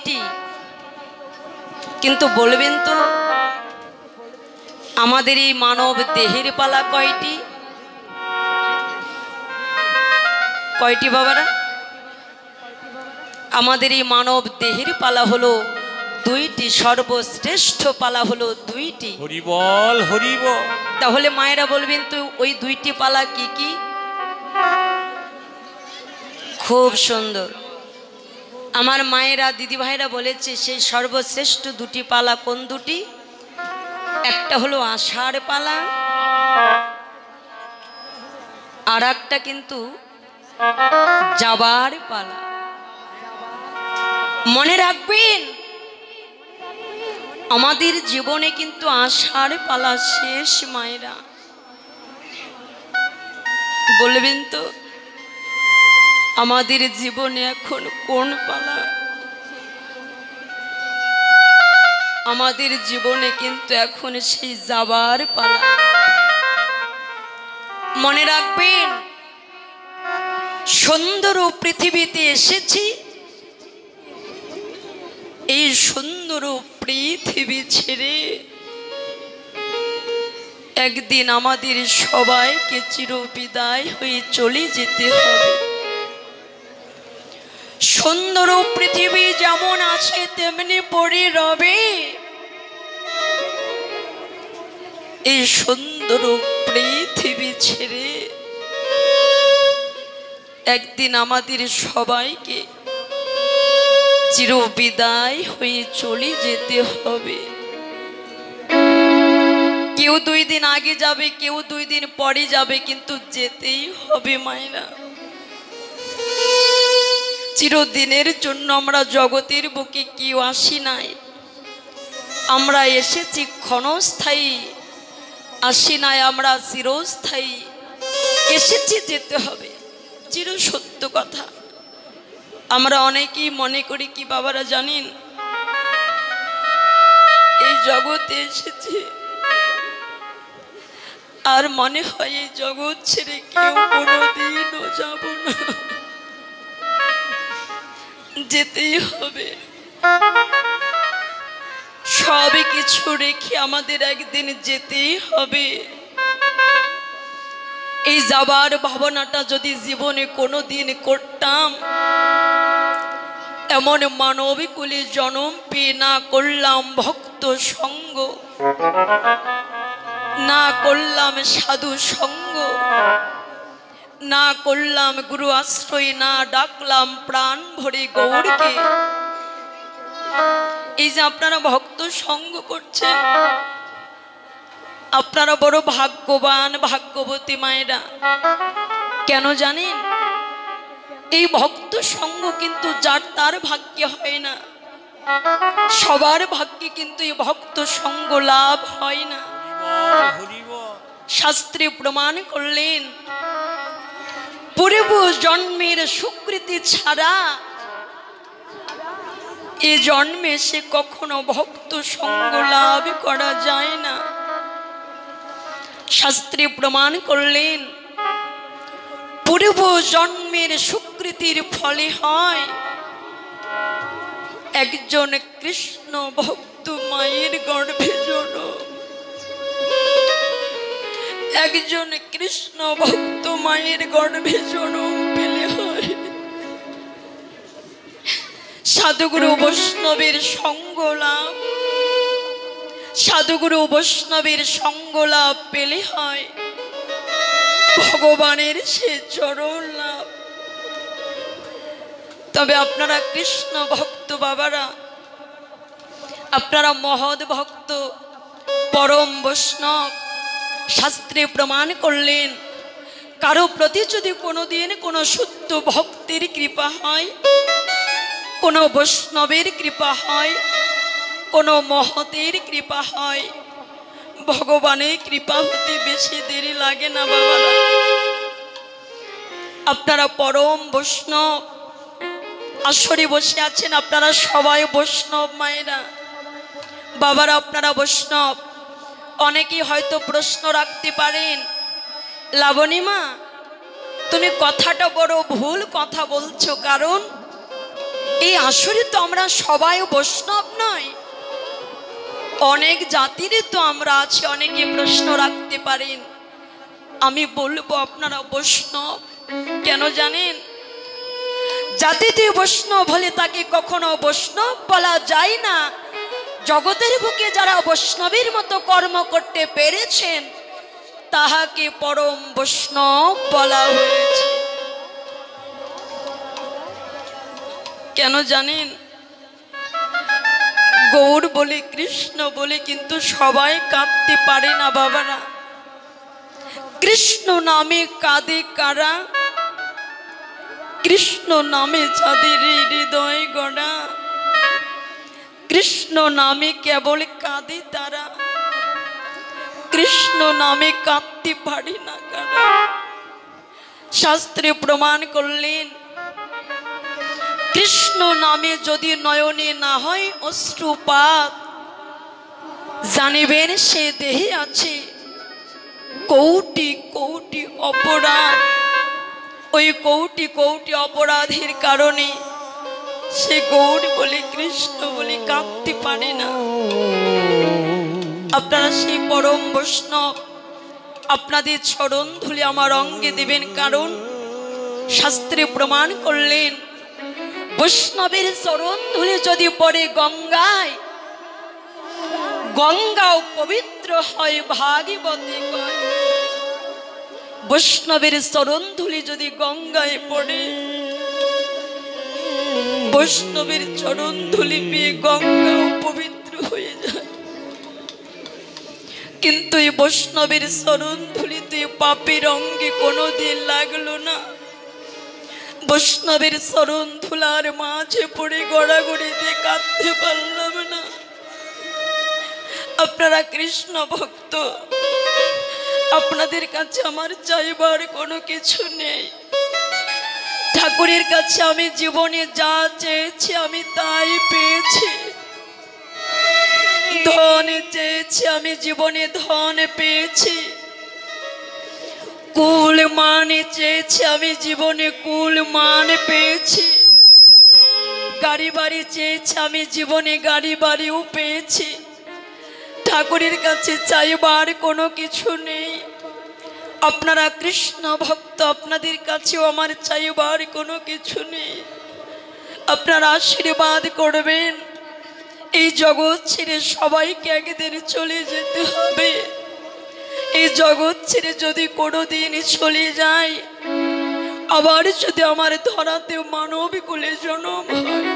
দুইটি, কিন্তু বলবেন তো আমাদের এই মানব দেহের পালা কয়টি? কয়টি বাবারা? আমাদের এই মানব দেহের পালা হলো দুইটি, সর্বশ্রেষ্ঠ পালা হলো দুইটি। হরি বল, হরি বল। তাহলে মায়েরা বলবেন তো ওই দুইটি পালা কি কি? খুব সুন্দর আমার মায়েরা দিদি ভাইরা বলেছে সেই সর্বশ্রেষ্ঠ দুটি পালা কোন দুটি? একটা হলো আষাঢ় পালা, আর একটা কিন্তু যাবার পালা। মনে রাখবেন আমাদের জীবনে কিন্তু আষাঢ় পালা শেষ মায়েরা। বলবেন তো আমাদের জীবনে এখন কোন পালা? আমাদের জীবনে কিন্তু এখন সেই যাবার পালা। মনে রাখবেন সুন্দর পৃথিবীতে এসেছি, এই সুন্দর পৃথিবী ছেড়ে একদিন আমাদের সবাইকে চিরবিদায় হয়ে চলে যেতে হবে। সুন্দর পৃথিবী যেমন আছে তেমনি পড়ে রবে। এই সুন্দর পৃথিবী ছেড়ে একদিন আমাদের সবাইকে চিরবিদায় হয়ে চলে যেতে হবে। কেউ 2 দিন আগে যাবে, কেউ 2 দিন পরে যাবে, কিন্তু যেতেই হবে মায়েরা। চিরদিনের জন্য আমরা জগতের বুকে কেউ আসি নাই, আমরা এসেছি ক্ষণস্থায়ী, আসি নাই আমরা চিরস্থায়ী। এসেছি যেতে হবে, চির সত্য কথা। আমরা অনেকেই মনে করি কি বাবারা জানেন, এই জগতে এসেছি আর মনে হয় এই জগৎ ছেড়ে কেউ কোনোদিনও যাব না, যেতেই হবে। সব কিছু রেখে আমাদের একদিন যেতেই হবে। এই যাবার ভাবনাটা যদি জীবনে কোনোদিন করতাম, এমন মানবী কুলে জন্ম পেয়ে না করলাম ভক্ত সঙ্গ, না করলাম সাধু সঙ্গ, না করলাম গুরু আশ্রয়, না ডাকলাম প্রাণ ভরে গৌরকে। এই যে আপনারা ভক্ত সঙ্গ করছেন, আপনারা বড় ভাগ্যবান ভাগ্যবতী মায়েরা। কেন জানেন? এই ভক্ত সঙ্গ কিন্তু যার তার ভাগ্যে হয় না, সবার ভাগ্যে কিন্তু এই ভক্ত সঙ্গ লাভ হয় না। শাস্ত্রে প্রমাণ করলেন পূর্ব জন্মের সুকৃতি ছাড়া এ জন্মে সে কখনো ভক্ত সঙ্গ লাভ করা যায় না। শাস্ত্রে প্রমাণ করলেন পূর্ব জন্মের সুকৃতির ফলে হয় একজন কৃষ্ণ ভক্ত মায়ের গর্ভে জন্ম। একজন কৃষ্ণ ভক্ত মায়ের গর্ভে জন্ম পেলে হয় সাধুগুরু বৈষ্ণবের সঙ্গ লাভ। সাধুগুরু বৈষ্ণবের সঙ্গ লাভ পেলে হয় ভগবানের সে চরণ লাভ। তবে আপনারা কৃষ্ণ ভক্ত বাবারা, আপনারা মহৎ ভক্ত, পরম বৈষ্ণব, শাস্ত্রে প্রমাণ করলেন কারো প্রতি যদি কোনোদিন কোনো শুদ্ধ ভক্তের কৃপা হয়, কোনো বৈষ্ণবের কৃপা হয়, কোনো মহতের কৃপা হয়, ভগবানের কৃপা হতে বেশি দেরি লাগে না বাবারা। আপনারা পরম বৈষ্ণব, আসরে বসে আছেন, আপনারা সবাই বৈষ্ণব মায়েরা বাবারা, আপনারা বৈষ্ণব। অনেকেই হয়তো প্রশ্ন রাখতে পারেন, লাবণী মা তুমি কথাটা বড় ভুল কথা বলছো, কারণ এই আসরে তো আমরা সবাই বৈষ্ণব নয়, অনেক জাতির তো আমরা আছি। অনেকে প্রশ্ন রাখতে পারেন, আমি বলবো আপনারা বৈষ্ণব কেন জানেন? জাতিতে বৈষ্ণব হলে তাকে কখনো বৈষ্ণব বলা যায় না। জগতের বুকে যারা বৈষ্ণবের মতো কর্ম করতে পেরেছেন তাহাকে পরম বৈষ্ণব বলা হয়েছে। কেন জানেন? গৌর বলে কৃষ্ণ বলে কিন্তু সবাই কাঁদতে পারে না বাবারা। কৃষ্ণ নামে কাঁদে কারা? কৃষ্ণ নামে যাদের হৃদয় গড়া, কৃষ্ণ নামে কেবল কাঁদে তারা, কৃষ্ণ নামে কাঁদতে পারে না কারা। শাস্ত্রে প্রমাণ করলেন, কৃষ্ণ নামে যদি নয়নে না হয় অশ্রুপাত, জানিবেন সে দেহে আছে কোটি কোটি অপরাধ। ওই কোটি কোটি অপরাধের কারণে সে গৌর বলে কৃষ্ণ বলে কাঁদতে পারে না। আপনারা সেই পরম বৈষ্ণব, আপনাদের চরণ ধুলি আমার অঙ্গে দেবেন, কারণ শাস্ত্রে প্রমাণ করলেন বৈষ্ণবের চরণ ধুলি যদি পড়ে গঙ্গায়, গঙ্গাও পবিত্র হয় ভাগীবতী কয়। বৈষ্ণবের চরণ ধুলি যদি গঙ্গায় পড়ে, বৈষ্ণবের চরণ ধুলি পেয়ে গঙ্গাও পবিত্র হয়ে যায়। কিন্তু এই বৈষ্ণবের চরণ ধুলিতে পাপের অঙ্গে কোনোদিন লাগলো না। বৈষ্ণবের চরণ ধুলার মাঝে পড়ে গড়াগড়িতে কাঁদতে পারলাম না। আপনারা কৃষ্ণ ভক্ত, আপনাদের কাছে আমার চাইবার কোনো কিছু নেই। ঠাকুরের কাছে আমি জীবনে যা চেয়েছি আমি তাই পেয়েছি। ধন চেয়েছি, আমি জীবনে ধন পেয়েছি। কুল মান চেয়েছি, আমি জীবনে কুল মান পেয়েছি। গাড়ি বাড়ি চেয়েছি, আমি জীবনে গাড়ি বাড়িও পেয়েছি। ঠাকুরের কাছে চাইবার কোনো কিছু নেই। আপনারা কৃষ্ণ ভক্ত, আপনাদের কাছেও আমার চাইবার কোনো কিছু নেই। আপনারা আশীর্বাদ করবেন। এই জগৎ ছেড়ে সবাইকে একদিন চলে যেতে হবে। এই জগৎ ছেড়ে যদি কোনোদিন চলে যায়, আবার যদি আমার ধরাতে মানব কুলে জন্ম হয়,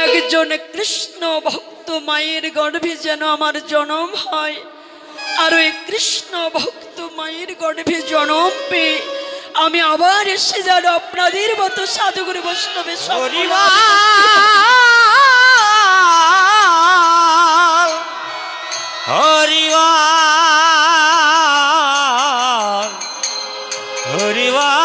একজন কৃষ্ণ ভক্ত মায়ের গর্ভে যেন আমার জন্ম হয়, আর ওই কৃষ্ণ ভক্ত মায়ের গর্ভে জন্ম পেয়ে আমি আবার এসে যেন আপনাদের মতো সাধুগুরু বৈষ্ণবের হরিবাল হরিবাল।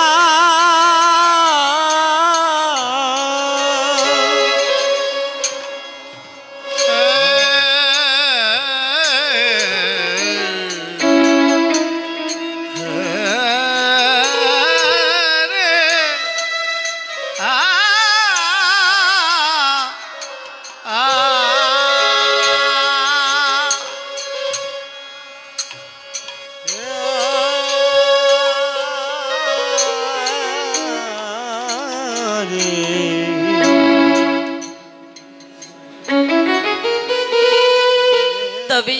তবে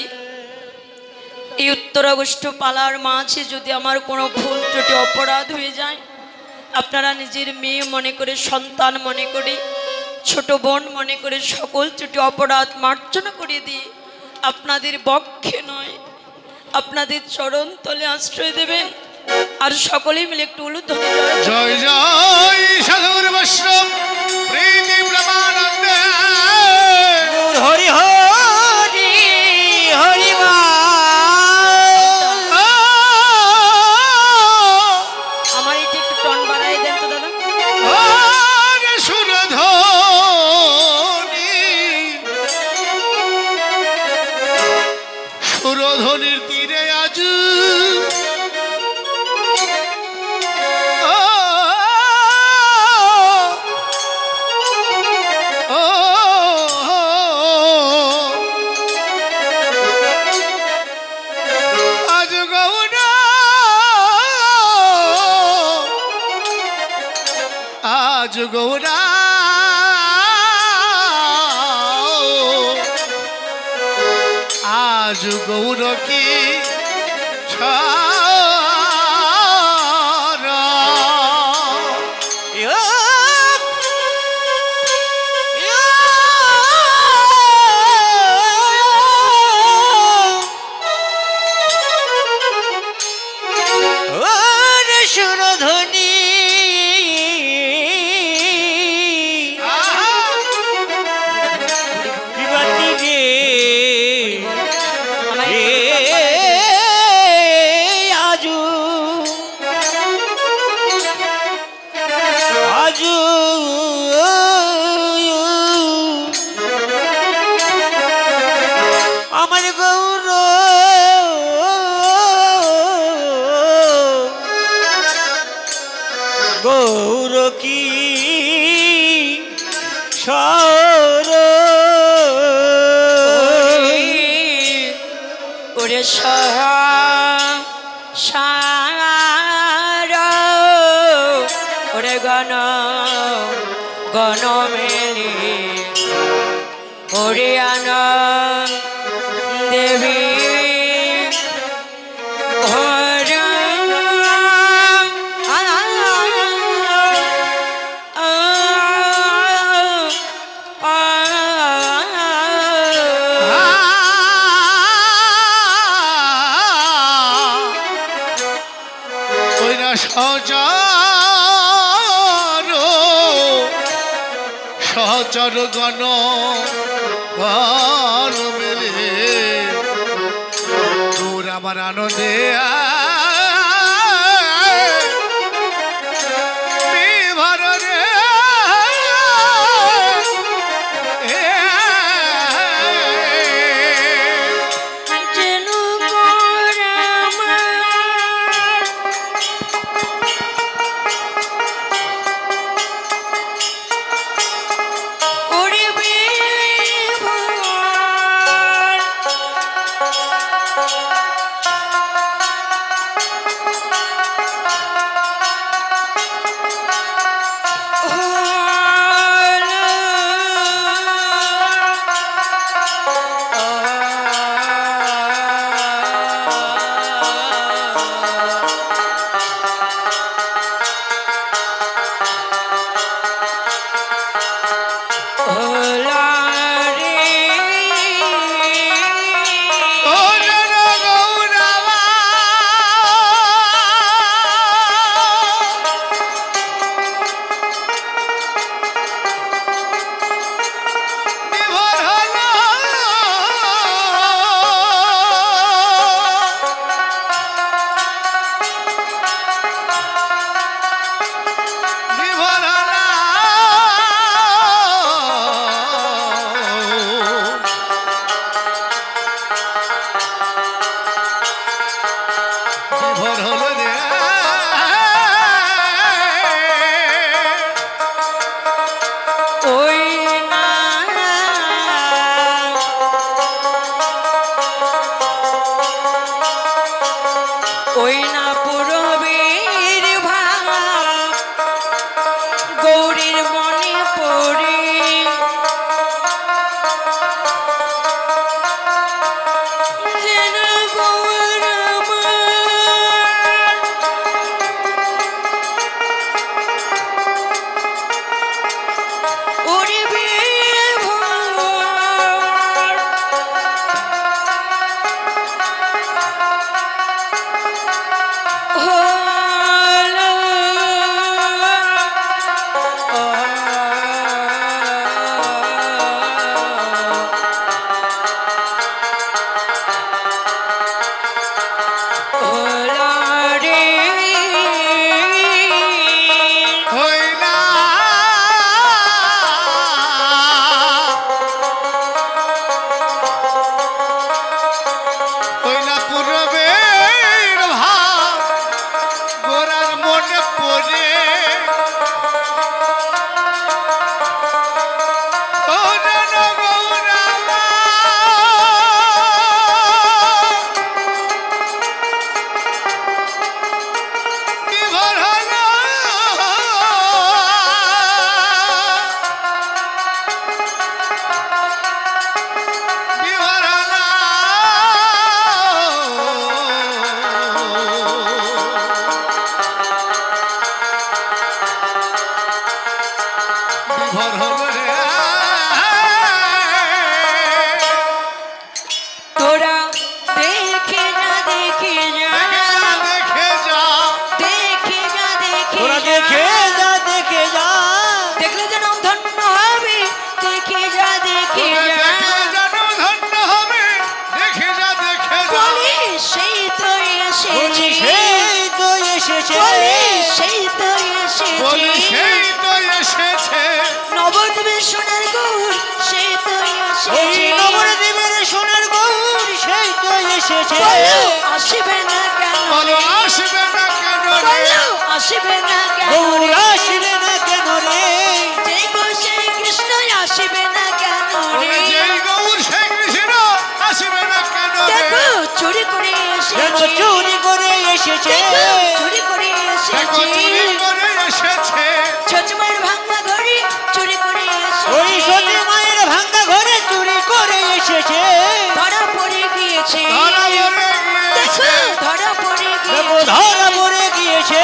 এই উত্তরাগষ্ট পালার মাঝে যদি আমার কোনো ভুল ত্রুটি অপরাধ হয়ে যায়, আপনারা নিজের মেয়ে মনে করে, সন্তান মনে করে, ছোট বোন মনে করে সকল ত্রুটি অপরাধ মার্জনা করে দিয়ে আপনাদের বক্ষে নয় আপনাদের চরণ তলে আশ্রয় দেবেন। আর সকলেই মিলে একটু উলুধ্বনি জয় জয় সাধুর বৈষ্ণব প্রীতি প্রমানন্দে হরি হরি হরিবাল। আমার এটা একটু টন বাড়াই দেন তো দাদা। সুরধ্বনির তীরে আজ আজ গৌরা আজ গৌর কি ছাড়া সুরধ্বনি বিবাতি রে আজু আজু আমার গৌর গৌর কি সর ওরে সার ওরে গণ গণ মেলি ওরে আনন্দ দেবী সহচর গণ ঘর মেলে তোর আমার আনন্দে বিভর রে এসেছে বলে সেই তো বলি এসেছে সেই তো এসেছে নবদ্বীপের সোনার গৌর সেই তো ওই এসেছে নবদ্বীপের সোনার গৌর সেই তো এসেছে বলো আসবে না কেন বলো রে? আসবে না কেন রে বলো আসবে না কেন গৌর রে? আসবে না কেন রে যেই গো সেই কৃষ্ণ আসবে না কেন বলে রে? যেই গৌর সেই কৃষ্ণ আসবে না কেন রে দেখো চুরি করে যেন এসেছে চুরি করে এসেছে দেখো চুরি করে দেখো চুরি এসেছে করে এসেছে ছোটমার ভাঙা ঘড়ি চুরি করে ওই এসেছে সতী মায়ের ভাঙ্গা ঘরে চুরি করে এসেছে ধরা পড়ে গিয়েছে ধরা পড়ে দেখো গিয়েছে ধরা পড়ে দেখো গিয়েছে ধরা পড়ে গিয়েছে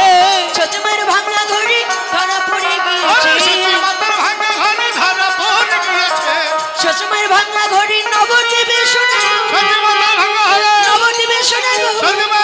ছোটমার ভাঙা ঘড়ি ধরা পড়ে আরে গিয়েছে সতী মাতার ভাঙা ঘরে ধরা পড়ে গিয়েছে ছোটমার ভাঙা ঘড়ি নবদ্বীপে শোনা সতী মাতার ভাঙা ঘরে নবদ্বীপে শোনা সতী